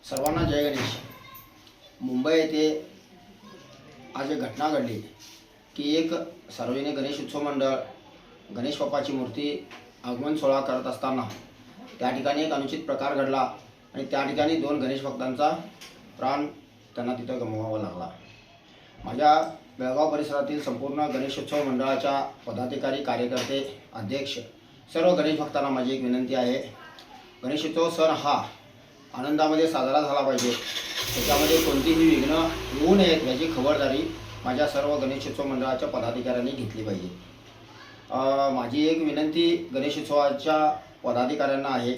सर्वांना जय गणेश। मुंबई येथे आज एक घटना घडली की एक सार्वजनिक गणेश उत्सव मंडळ गणेश बाप्पाची मूर्ती आगमन सोहळा करत असताना त्या ठिकाणी एक अनुचित प्रकार घडला आणि त्या ठिकाणी 2 गणेश भक्तांचा प्राण त्यांना तिथं गमवावा लागला। माझ्या बेळगाव परिसरातील संपूर्ण गणेशोत्सव मंडळाच्या पदाधिकारी, कार्यकर्ते, अध्यक्ष सर्व गणेश भक्तांना माझी एक विनंती आहे, गणेशोत्सव सण हा आनंदामध्ये साजरा झाला पाहिजे, त्याच्यामध्ये कोणतीही विघ्न येऊ नयेत याची खबरदारी माझ्या सर्व गणेशोत्सव मंडळाच्या पदाधिकाऱ्यांनी घेतली पाहिजे। माझी एक विनंती गणेशोत्सवाच्या पदाधिकाऱ्यांना आहे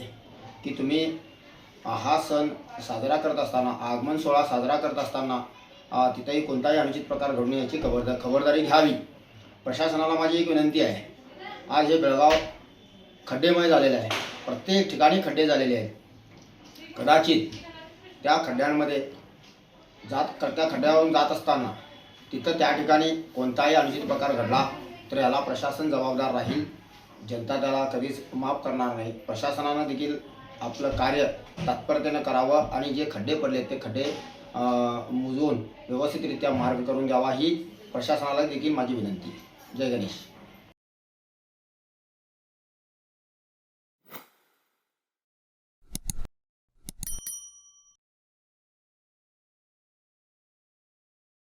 की तुम्ही हा सण साजरा करत असताना, आगमन सोहळा साजरा करत असताना तिथेही कोणताही अनुचित प्रकार घडू नये याची खबरदारी घ्यावी। प्रशासनाला माझी एक विनंती आहे, आज हे बेळगाव खड्डेमय झालेलं आहे, प्रत्येक ठिकाणी खड्डे झालेले आहेत। कदाचित त्या खड्ड्यांमध्ये त्या खड्ड्यावरून जात असताना तिथं त्या ठिकाणी कोणताही अनुचित प्रकार घडला तर याला प्रशासन जबाबदार राहील, जनता त्याला कधीच माफ करणार नाही। प्रशासनानं देखील आपलं कार्य तत्परतेनं करावं आणि जे खड्डे पडले ते खड्डे मुजवून व्यवस्थितरित्या मार्ग करून द्यावा ही प्रशासनाला देखील माझी विनंती। जय गणेश।